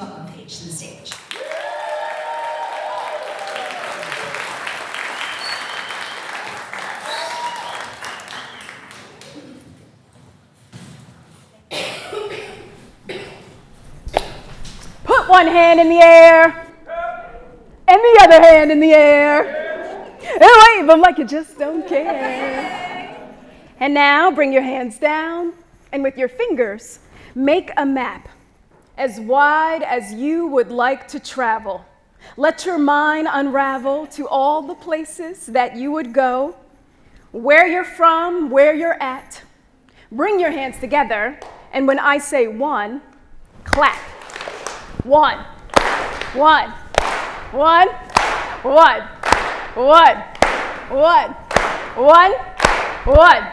welcome Paige to the stage. Put one hand in the air, and the other hand in the air, and wave them like you just don't care. And now bring your hands down, and with your fingers, make a map as wide as you would like to travel. Let your mind unravel to all the places that you would go, where you're from, where you're at. Bring your hands together, and when I say one, clap. One, one, one, one, one, one, one, one.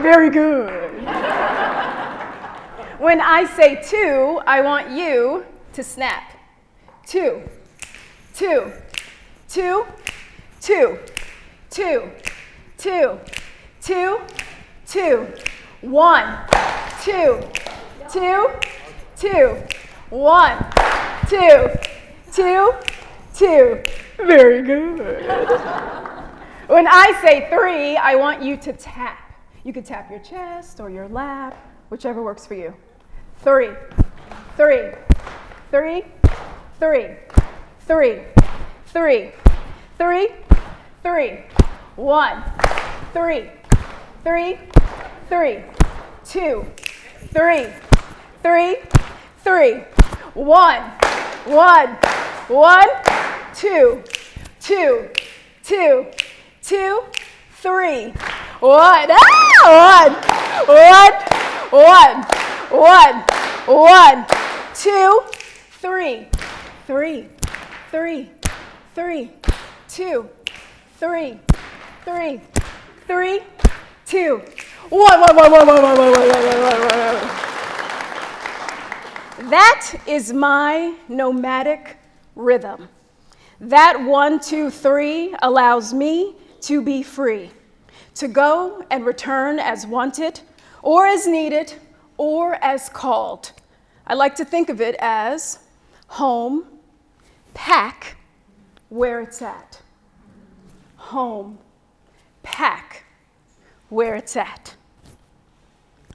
Very good. When I say two, I want you to snap. Two, two, two, two, two, two, two, two. One, two, two, two. One, two, two, two. Very good. When I say three, I want you to tap. You can tap your chest or your lap, whichever works for you. Three, three, three, three, three, three, three, three. One, three, three, three, two, three, three, three. One, one, one, two, two, two, two, three. One, one, one, one, one, two, three, three, three, three, two, three, three, three, two. One. That is my nomadic rhythm. That 1, 2, 3 allows me to be free, to go and return as wanted, or as needed, or as called. I like to think of it as home, pack, where it's at. Home, pack, where it's at.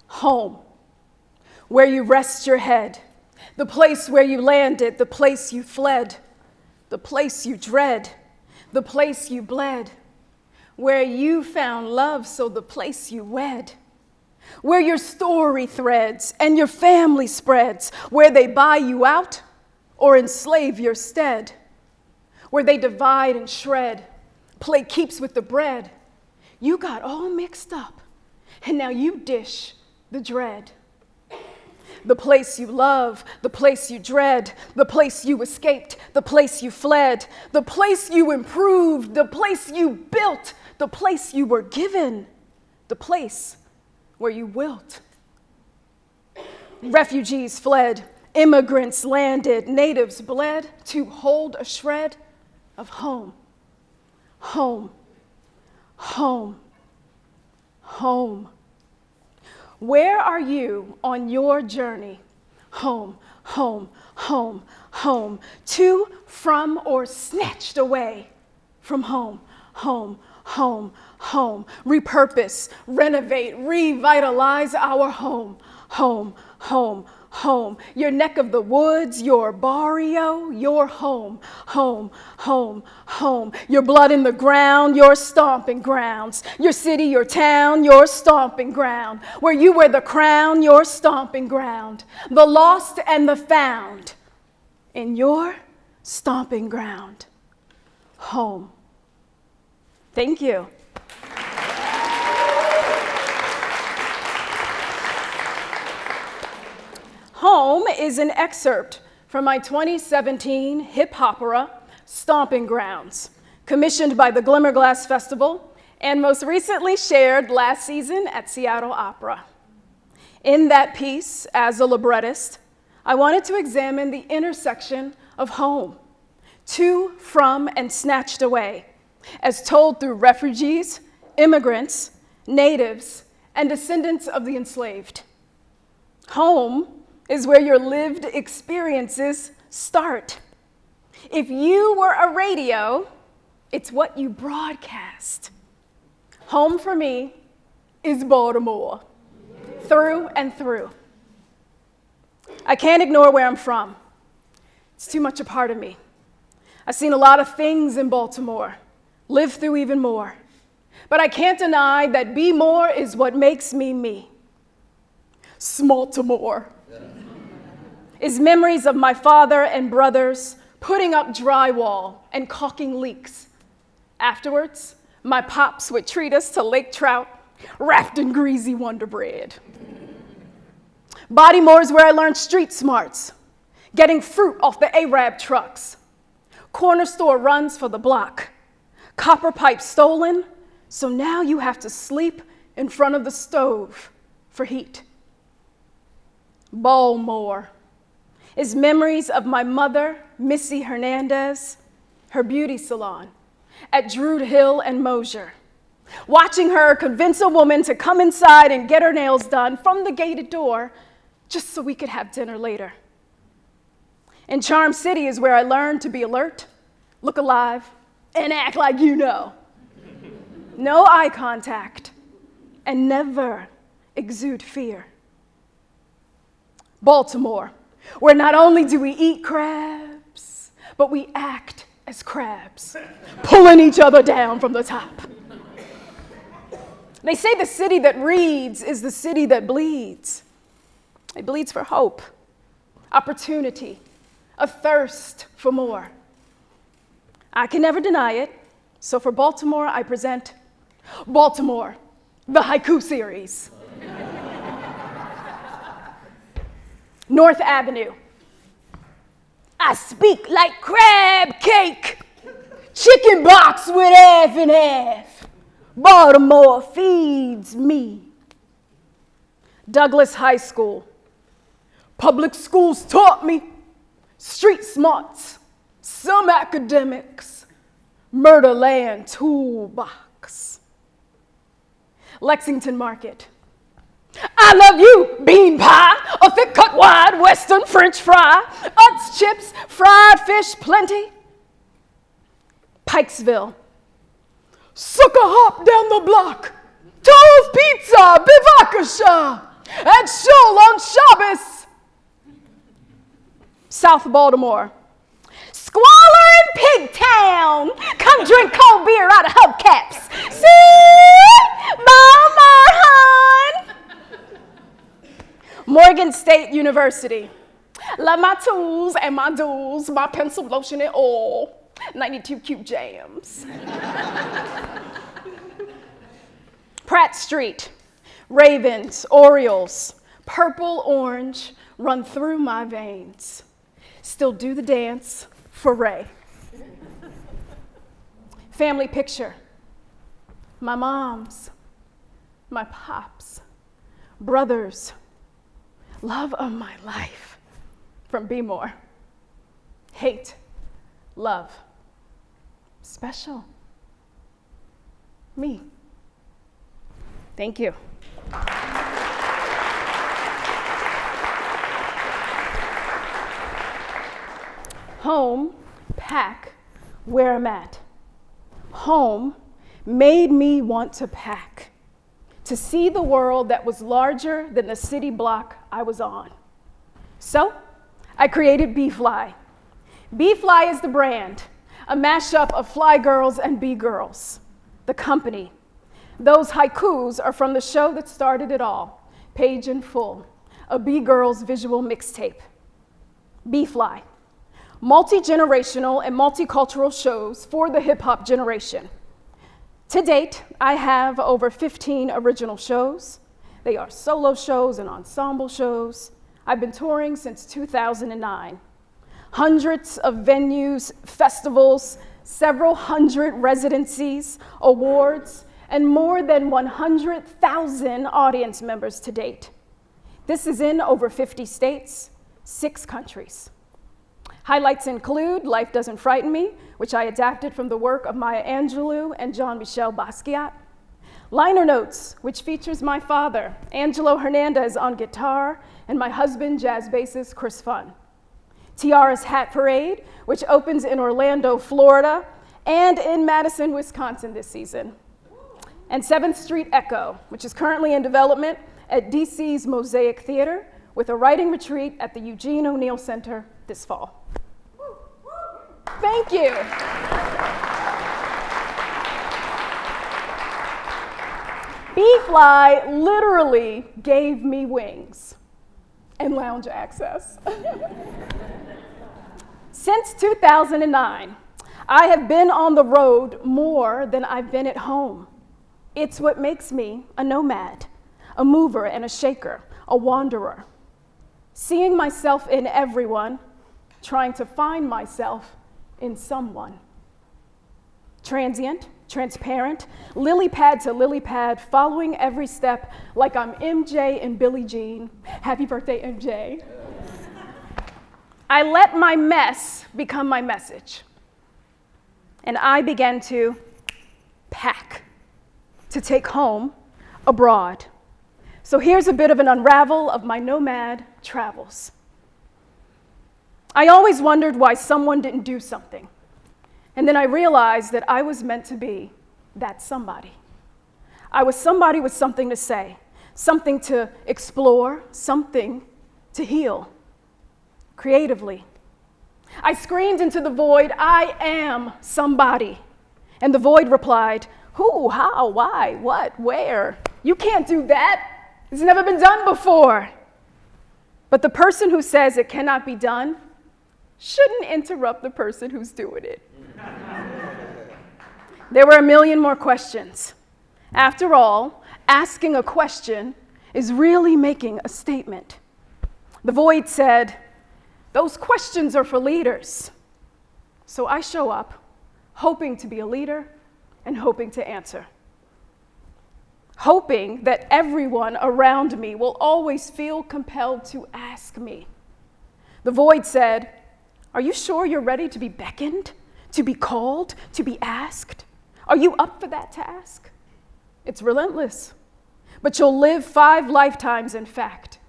Home, where you rest your head. The place where you landed, the place you fled, the place you dread, the place you bled, where you found love, so the place you wed, where your story threads and your family spreads, where they buy you out or enslave your stead, where they divide and shred, play keeps with the bread. You got all mixed up, and now you dish the dread. The place you love, the place you dread, the place you escaped, the place you fled, the place you improved, the place you built, the place you were given, the place where you wilt. Refugees fled, immigrants landed, natives bled to hold a shred of home. Home, home, home. Where are you on your journey? Home, home, home, home. To, from, or snatched away from home, home, home, home. Repurpose, renovate, revitalize our home, home, home, home. Your neck of the woods, your barrio, your home, home, home, home. Your blood in the ground, your stomping grounds. Your city, your town, your stomping ground. Where you wear the crown, your stomping ground. The lost and the found in your stomping ground. Home. Thank you. Home is an excerpt from my 2017 hip opera, Stomping Grounds, commissioned by the Glimmerglass Festival and most recently shared last season at Seattle Opera. In that piece, as a librettist, I wanted to examine the intersection of home, to, from, and snatched away, as told through refugees, immigrants, natives, and descendants of the enslaved. Home is where your lived experiences start. If you were a radio, it's what you broadcast. Home for me is Baltimore, through and through. I can't ignore where I'm from. It's too much a part of me. I've seen a lot of things in Baltimore, lived through even more. But I can't deny that be more is what makes me me. Smaltimore is memories of my father and brothers putting up drywall and caulking leaks. Afterwards, my pops would treat us to lake trout wrapped in greasy Wonder Bread. Baltimore is where I learned street smarts, getting fruit off the Arab trucks, corner store runs for the block, copper pipes stolen, so now you have to sleep in front of the stove for heat. Baltimore is memories of my mother, Paige Hernandez, her beauty salon at Druid Hill and Mosier, watching her convince a woman to come inside and get her nails done from the gated door just so we could have dinner later. And Charm City is where I learned to be alert, look alive, and act like you know. No eye contact, and never exude fear. Baltimore, where not only do we eat crabs, but we act as crabs, pulling each other down from the top. They say the city that reads is the city that bleeds. It bleeds for hope, opportunity, a thirst for more. I can never deny it, so for Baltimore, I present Baltimore, the haiku series. North Avenue. I speak like crab cake, chicken box with half and half. Baltimore feeds me. Douglas High School. Public schools taught me street smarts, some academics, Murderland toolbox. Lexington Market. I love you, bean pie, a thick cut wide western French fry, Utz chips, fried fish plenty. Pikesville. Sucker hop down the block, Toes Pizza, Bivakasha, and Shul on Shabbos. South Baltimore. Squalor in Pigtown. Come drink cold beer out of hubcaps. See? Mama, hon. Morgan State University. Love my tools and my duels, my pencil lotion and all. 92 cute jams. Pratt Street. Ravens, Orioles, purple, orange run through my veins. Still do the dance for Ray. Family picture. My moms, my pops, brothers, love of my life from Be More. Hate, love, special, me. Thank you. Home, pack, where I'm at. Home made me want to pack, to see the world that was larger than the city block I was on. So I created B-Fly. B-Fly is the brand, a mashup of fly girls and bee girls. The company. Those haikus are from the show that started it all, Paige in Full, a bee girls visual mixtape. B-Fly. Multi-generational and multicultural shows for the hip-hop generation. To date, I have over 15 original shows. They are solo shows and ensemble shows. I've been touring since 2009. Hundreds of venues, festivals, several hundred residencies, awards, and more than 100,000 audience members to date. This is in over 50 states, 6 countries. Highlights include Life Doesn't Frighten Me, which I adapted from the work of Maya Angelou and Jean-Michel Basquiat. Liner Notes, which features my father, Angelo Hernandez, on guitar, and my husband, jazz bassist Chris Funn. Tiara's Hat Parade, which opens in Orlando, Florida, and in Madison, Wisconsin this season. And 7th Street Echo, which is currently in development at DC's Mosaic Theater, with a writing retreat at the Eugene O'Neill Center this fall. Thank you. B-Fly literally gave me wings and lounge access. Since 2009, I have been on the road more than I've been at home. It's what makes me a nomad, a mover and a shaker, a wanderer. Seeing myself in everyone, trying to find myself in someone. Transient, transparent, lily pad to lily pad, following every step like I'm MJ and Billie Jean. Happy birthday, MJ. I let my mess become my message. And I began to pack to take home abroad. So here's a bit of an unravel of my nomad travels. I always wondered why someone didn't do something. And then I realized that I was meant to be that somebody. I was somebody with something to say, something to explore, something to heal creatively. I screamed into the void, I am somebody. And the void replied, who, how, why, what, where? You can't do that. It's never been done before. But the person who says it cannot be done shouldn't interrupt the person who's doing it. There were a million more questions. After all, asking a question is really making a statement. The void said, those questions are for leaders. So I show up, hoping to be a leader and hoping to answer. Hoping that everyone around me will always feel compelled to ask me. The void said, are you sure you're ready to be beckoned, to be called, to be asked? Are you up for that task? It's relentless, but you'll live 5 lifetimes in fact,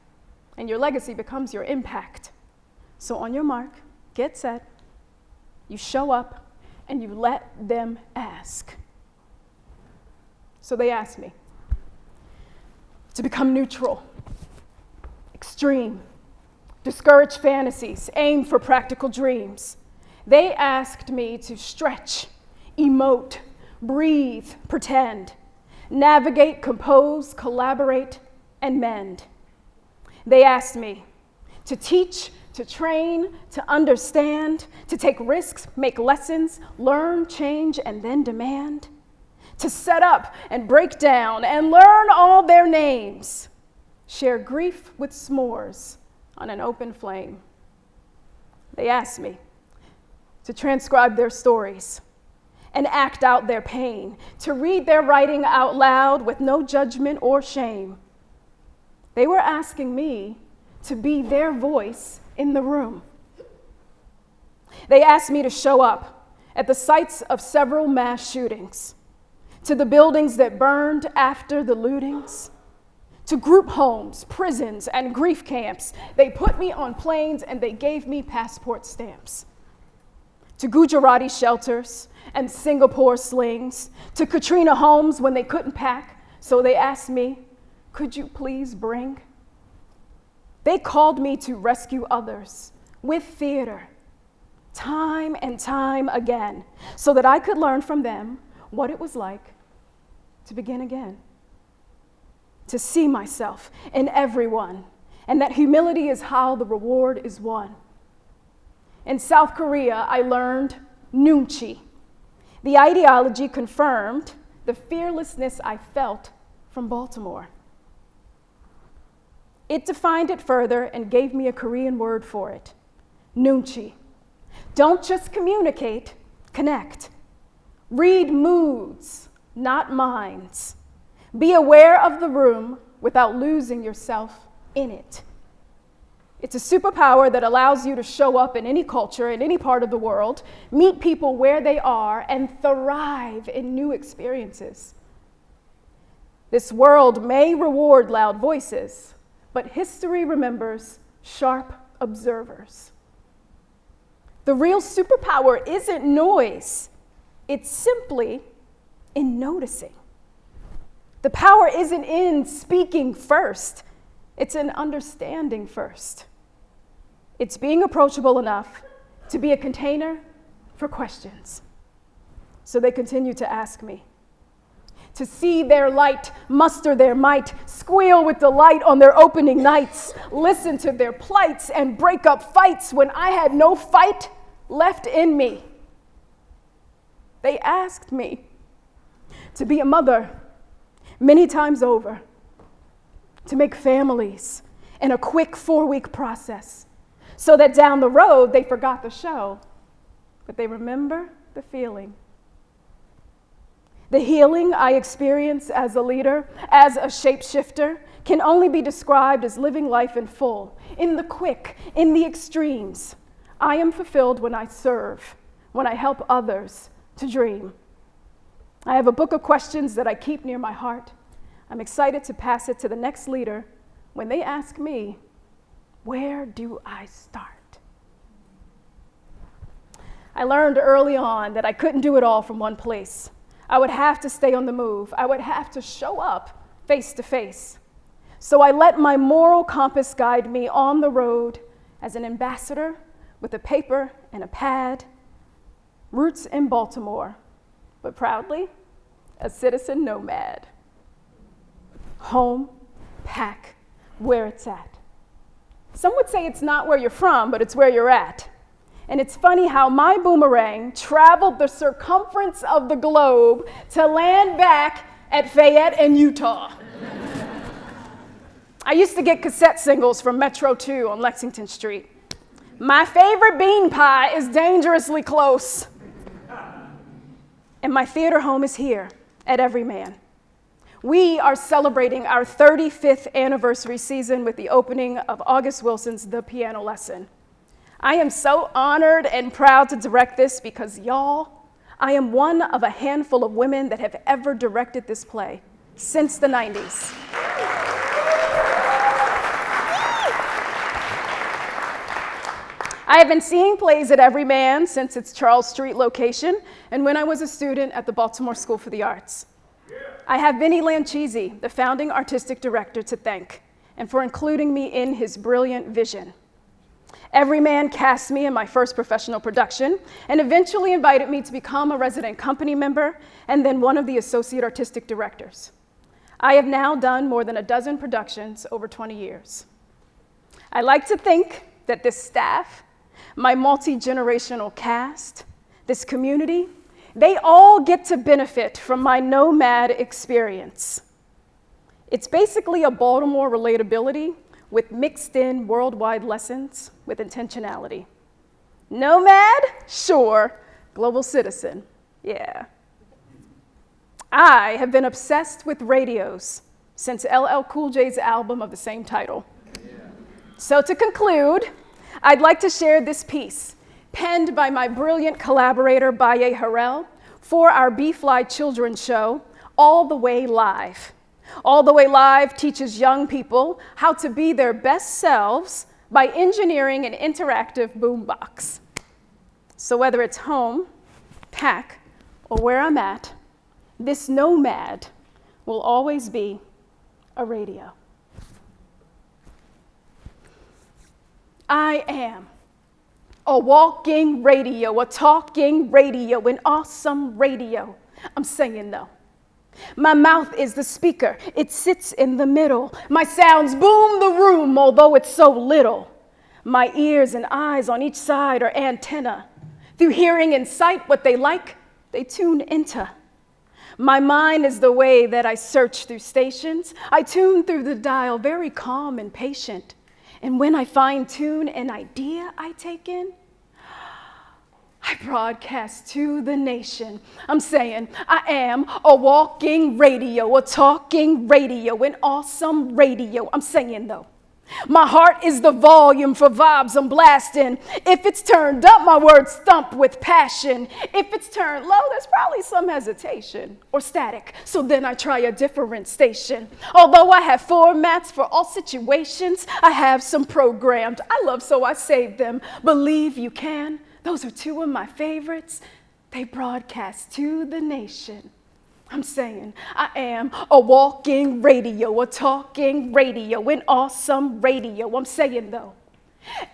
and your legacy becomes your impact. So on your mark, get set, you show up, and you let them ask. So they asked me to become neutral, extreme, discourage fantasies, aim for practical dreams. They asked me to stretch, emote, breathe, pretend, navigate, compose, collaborate, and mend. They asked me to teach, to train, to understand, to take risks, make lessons, learn, change, and then demand, to set up and break down and learn all their names, share grief with s'mores on an open flame. They asked me to transcribe their stories and act out their pain, to read their writing out loud with no judgment or shame. They were asking me to be their voice in the room. They asked me to show up at the sites of several mass shootings, to the buildings that burned after the lootings, to group homes, prisons, and grief camps. They put me on planes and they gave me passport stamps. To Gujarati shelters and Singapore slings, to Katrina homes when they couldn't pack, so they asked me, could you please bring? They called me to rescue others with theater, time and time again, so that I could learn from them what it was like to begin again, to see myself in everyone, and that humility is how the reward is won. In South Korea, I learned Nunchi. The ideology confirmed the fearlessness I felt from Baltimore. It defined it further and gave me a Korean word for it, Nunchi. Don't just communicate, connect. Read moods, not minds. Be aware of the room without losing yourself in it. It's a superpower that allows you to show up in any culture, in any part of the world, meet people where they are, and thrive in new experiences. This world may reward loud voices, but history remembers sharp observers. The real superpower isn't noise. It's simply in noticing. The power isn't in speaking first. It's in understanding first. It's being approachable enough to be a container for questions. So they continue to ask me. To see their light, muster their might, squeal with delight on their opening nights, listen to their plights and break up fights when I had no fight left in me. They asked me to be a mother many times over, to make families in a quick 4-week process, so that down the road they forgot the show, but they remember the feeling. The healing I experience as a leader, as a shapeshifter, can only be described as living life in full, in the quick, in the extremes. I am fulfilled when I serve, when I help others to dream. I have a book of questions that I keep near my heart. I'm excited to pass it to the next leader when they ask me, where do I start? I learned early on that I couldn't do it all from one place. I would have to stay on the move. I would have to show up face to face. So I let my moral compass guide me on the road as an ambassador with a paper and a pad, roots in Baltimore, but proudly a citizen nomad. Home, pack, where it's at. Some would say it's not where you're from, but it's where you're at. And it's funny how my boomerang traveled the circumference of the globe to land back at Fayette in Utah. I used to get cassette singles from Metro 2 on Lexington Street. My favorite bean pie is dangerously close. And my theater home is here at Everyman. We are celebrating our 35th anniversary season with the opening of August Wilson's The Piano Lesson. I am so honored and proud to direct this because, y'all, I am one of a handful of women that have ever directed this play since the 90s. I have been seeing plays at Everyman since its Charles Street location and when I was a student at the Baltimore School for the Arts. I have Vinnie Lanchisi, the founding artistic director, to thank, and for including me in his brilliant vision. Everyman cast me in my first professional production and eventually invited me to become a resident company member and then one of the associate artistic directors. I have now done more than a dozen productions over 20 years. I like to think that this staff, my multi-generational cast, this community, they all get to benefit from my nomad experience. It's basically a Baltimore relatability with mixed in worldwide lessons with intentionality. Nomad? Sure. Global citizen? Yeah. I have been obsessed with radios since LL Cool J's album of the same title. Yeah. So to conclude, I'd like to share this piece, penned by my brilliant collaborator, Paige Hernandez, for our B-Fly children's show, All the Way Live. All the Way Live teaches young people how to be their best selves by engineering an interactive boombox. So whether it's home, pack, or where I'm at, this nomad will always be a radio. I am a walking radio, a talking radio, an awesome radio. I'm saying though. My mouth is the speaker, it sits in the middle. My sounds boom the room, although it's so little. My ears and eyes on each side are antenna. Through hearing and sight, what they like, they tune into. My mind is the way that I search through stations. I tune through the dial, very calm and patient. And when I fine-tune an idea I take in, I broadcast to the nation. I'm saying I am a walking radio, a talking radio, an awesome radio. I'm saying though, my heart is the volume for vibes I'm blasting. If it's turned up, my words thump with passion. If it's turned low, there's probably some hesitation or static. So then I try a different station. Although I have formats for all situations, I have some programmed. I love so I save them. Believe you can. Those are two of my favorites. They broadcast to the nation. I'm saying I am a walking radio, a talking radio, an awesome radio. I'm saying though,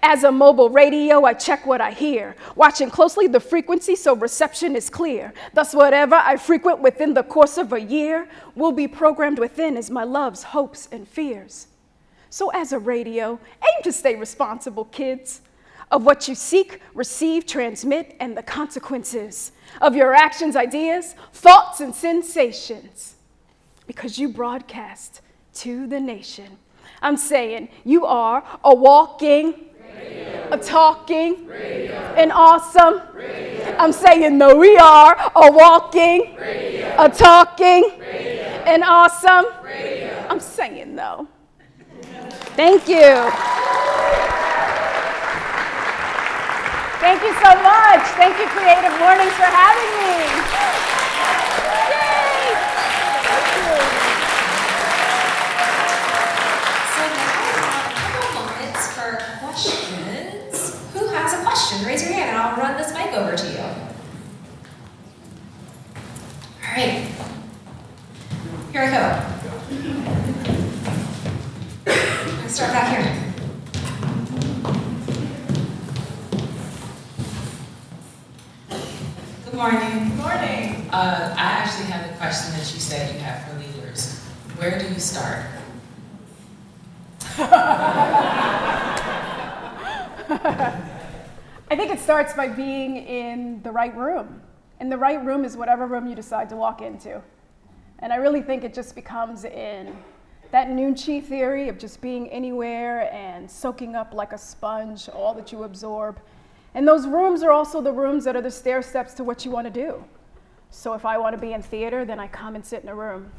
as a mobile radio, I check what I hear, watching closely the frequency so reception is clear. Thus, whatever I frequent within the course of a year will be programmed within as my loves, hopes, and fears. So as a radio, aim to stay responsible, kids, of what you seek, receive, transmit, and the consequences of your actions, ideas, thoughts, and sensations. Because you broadcast to the nation. I'm saying you are a walking, radio, a talking, radio, an awesome. Radio. I'm saying no, we are a walking, radio, a talking, radio, an awesome. Radio. I'm saying no. Thank you. Thank you so much. Thank you, Creative Mornings, for having me. Yay! Thank you. So now we have a couple moments for questions. Who has a question? Raise your hand and I'll run this mic over to you. All right. Here I go. I'm going to start back here. Good morning. Good morning. I actually have a question that you said you have for leaders. Where do you start? I think it starts by being in the right room. And the right room is whatever room you decide to walk into. And I really think it just becomes in that Nucci theory of just being anywhere and soaking up like a sponge all that you absorb. And those rooms are also the rooms that are the stair steps to what you want to do. So if I want to be in theater, then I come and sit in a room,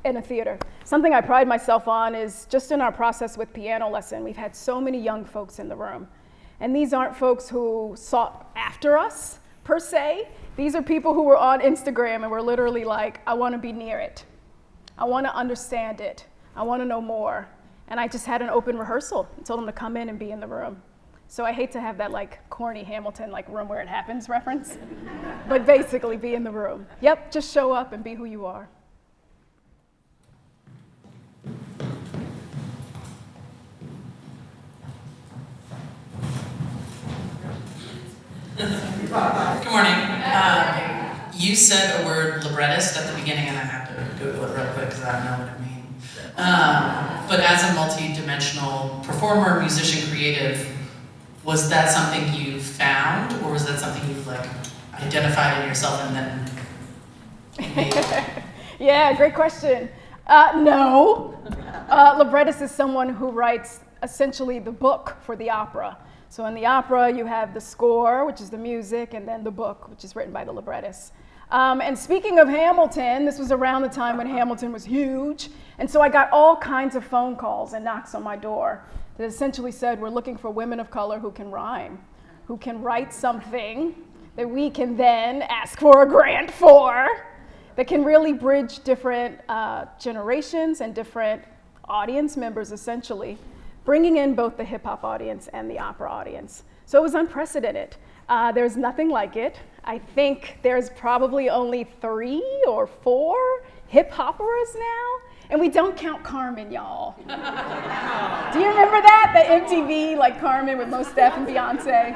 in a theater. Something I pride myself on is just in our process with piano lesson, we've had so many young folks in the room. And these aren't folks who sought after us, per se. These are people who were on Instagram and were literally like, I want to be near it. I want to understand it. I want to know more. And I just had an open rehearsal and told them to come in and be in the room. So I hate to have that like corny Hamilton like room where it happens reference, but basically be in the room. Yep, just show up and be who you are. Good morning. You said a word librettist at the beginning, and I have to Google it real quick because I don't know what it means. But as a multi-dimensional performer, musician, creative, was that something you found, or was that something you like identified in yourself and then made? Yeah, great question. No. Librettist is someone who writes essentially the book for the opera. So in the opera, you have the score, which is the music, and then the book, which is written by the librettist. And speaking of Hamilton, this was around the time when Hamilton was huge. And so I got all kinds of phone calls and knocks on my door that essentially said, we're looking for women of color who can rhyme, who can write something that we can then ask for a grant for, that can really bridge different generations and different audience members, essentially, bringing in both the hip hop audience and the opera audience. So it was unprecedented. There's nothing like it. I think there's probably only 3 or 4 hip hoperas now. And we don't count Carmen, y'all. Do you remember that? The MTV, like Carmen with Mos Def and Beyonce?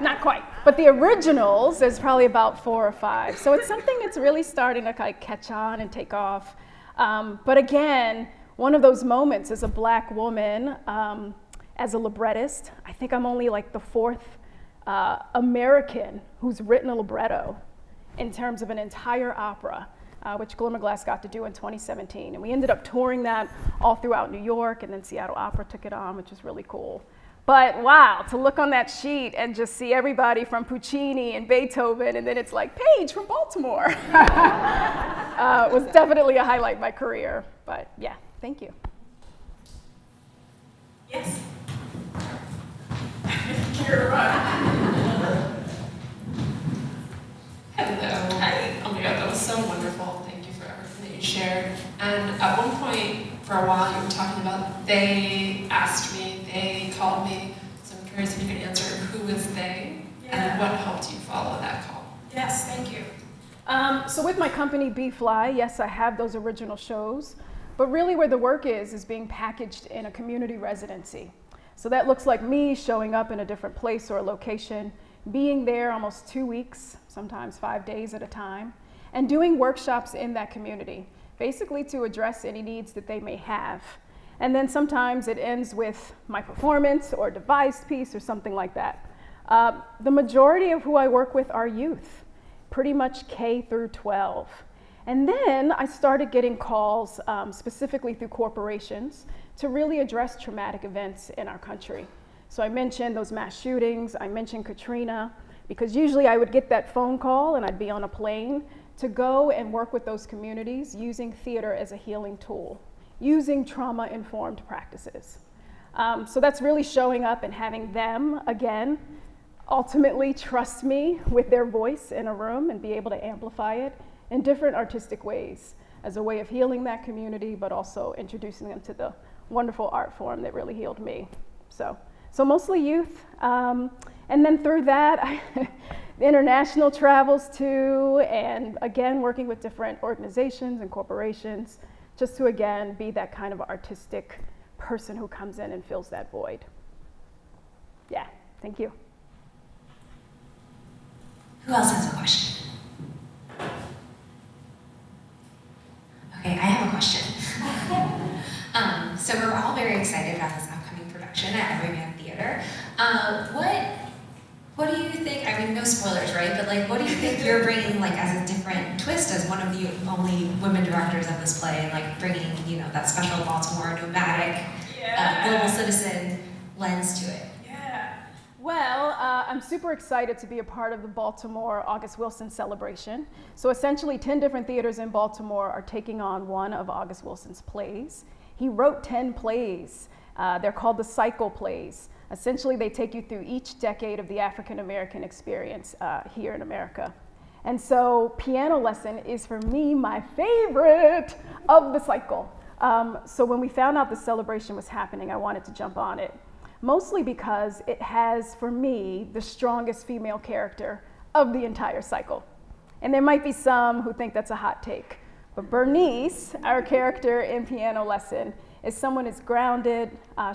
Not quite. But the originals, there's probably about 4 or 5. So it's something that's really starting to like catch on and take off. But again, one of those moments as a Black woman, as a librettist, I think I'm only like the 4th American who's written a libretto in terms of an entire opera. Which Glimmerglass got to do in 2017. And we ended up touring that all throughout New York, and then Seattle Opera took it on, which was really cool. But wow, to look on that sheet and just see everybody from Puccini and Beethoven, and then it's like Paige from Baltimore. Was definitely a highlight of my career. But yeah, thank you. Yes. Hello. Hi. Oh my God, that was so wonderful. Thank you for everything that you shared. And at one point, for a while, you were talking about they asked me, they called me. So I'm curious if you can answer who who is they, and what helped you follow that call? Yes, thank you. So with my company, B-Fly, yes, I have those original shows, but really where the work is being packaged in a community residency. So that looks like me showing up in a different place or a location, being there almost 2 weeks, sometimes 5 days at a time, and doing workshops in that community, basically to address any needs that they may have. And then sometimes it ends with my performance or devised piece or something like that. The majority of who I work with are youth, pretty much K through 12. And then I started getting calls specifically through corporations to really address traumatic events in our country. So I mentioned those mass shootings, I mentioned Katrina, because usually I would get that phone call and I'd be on a plane to go and work with those communities using theater as a healing tool, using trauma-informed practices. So that's really showing up and having them, again, ultimately trust me with their voice in a room and be able to amplify it in different artistic ways as a way of healing that community, but also introducing them to the wonderful art form that really healed me. So mostly youth. And then through that, the international travels too, and again, working with different organizations and corporations, just to again, be that kind of artistic person who comes in and fills that void. Yeah, thank you. Who else has a question? Okay, I have a question. So we're all very excited about this upcoming production at Everyman Theater. What do you think, I mean, no spoilers, right? But like, what do you think you're bringing like as a different twist as one of the only women directors of this play, and like bringing, you know, that special Baltimore nomadic, global citizen lens to it? Well, I'm super excited to be a part of the Baltimore August Wilson celebration. So essentially 10 different theaters in Baltimore are taking on one of August Wilson's plays. He wrote 10 plays. They're called the cycle plays. Essentially, they take you through each decade of the African American experience here in America. And so Piano Lesson is, for me, my favorite of the cycle. So when we found out the celebration was happening, I wanted to jump on it. Mostly because it has, for me, the strongest female character of the entire cycle. And there might be some who think that's a hot take, but Bernice, our character in Piano Lesson, is someone who's grounded,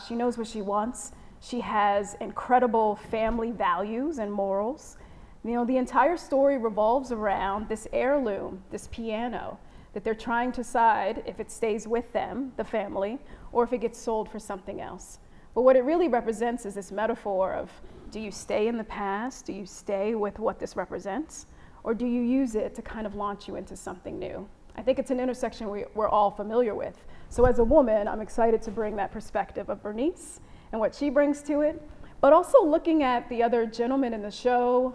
she knows what she wants, she has incredible family values and morals. You know, the entire story revolves around this heirloom, this piano, that they're trying to decide if it stays with them, the family, or if it gets sold for something else. But what it really represents is this metaphor of, do you stay in the past? Do you stay with what this represents? Or do you use it to kind of launch you into something new? I think it's an intersection we're all familiar with. So as a woman, I'm excited to bring that perspective of Bernice and what she brings to it, but also looking at the other gentlemen in the show,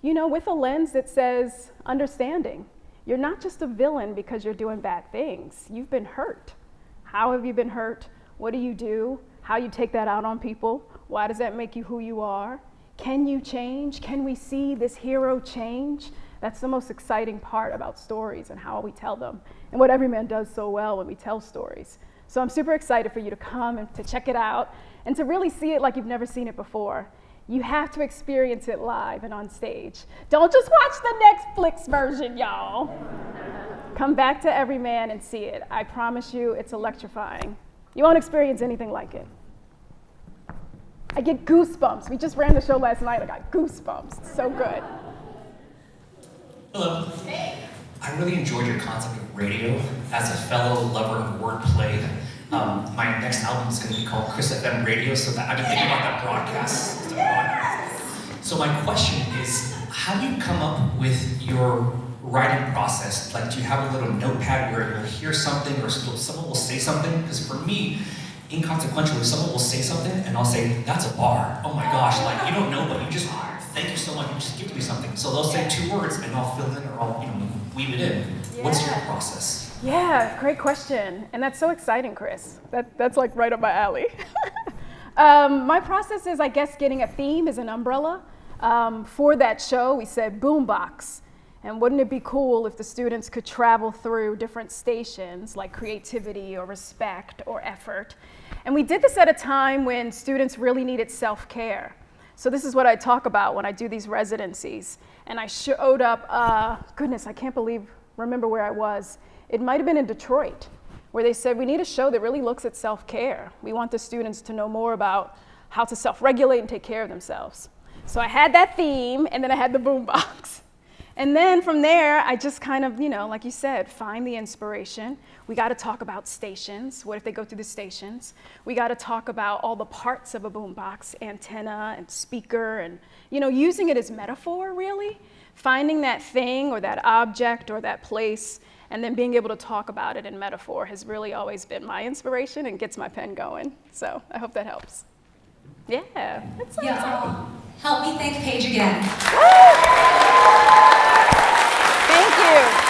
you know, with a lens that says understanding. You're not just a villain because you're doing bad things. You've been hurt. How have you been hurt? What do you do? How you take that out on people? Why does that make you who you are? Can you change? Can we see this hero change? That's the most exciting part about stories and how we tell them, and what Everyman does so well when we tell stories. So I'm super excited for you to come and to check it out and to really see it like you've never seen it before. You have to experience it live and on stage. Don't just watch the Netflix version, y'all. Come back to Everyman and see it. I promise you, it's electrifying. You won't experience anything like it. I get goosebumps. We just ran the show last night. I got goosebumps. It's so good. Hello. Hey. I really enjoyed your concept of radio. As a fellow lover of wordplay, my next album is going to be called Chris FM Radio, so that I've been thinking about that broadcast. So my question is, how do you come up with your writing process? Like, do you have a little notepad where you'll hear something or someone will say something? Because for me, inconsequentially, someone will say something and I'll say, that's a bar. Oh my gosh, like you don't know, but you just, thank you so much, you just give me something. So they'll say 2 words and I'll fill in or I'll, weave it in. Yeah. What's your process? Yeah, great question. And that's so exciting, Chris. That's like right up my alley. My process is, I guess, getting a theme as an umbrella. For that show, we said boombox. And wouldn't it be cool if the students could travel through different stations like creativity or respect or effort? And we did this at a time when students really needed self-care. So this is what I talk about when I do these residencies. And I showed up, goodness, I can't remember where I was. It might have been in Detroit, where they said, we need a show that really looks at self-care. We want the students to know more about how to self-regulate and take care of themselves. So I had that theme, and then I had the boombox. And then from there, I just kind of, like you said, find the inspiration. We got to talk about stations. What if they go through the stations? We got to talk about all the parts of a boombox, antenna and speaker, and, using it as metaphor, really. Finding that thing or that object or that place, and then being able to talk about it in metaphor has really always been my inspiration and gets my pen going. So I hope that helps. Yeah, that's so exciting. Help me thank Paige again. Thank you.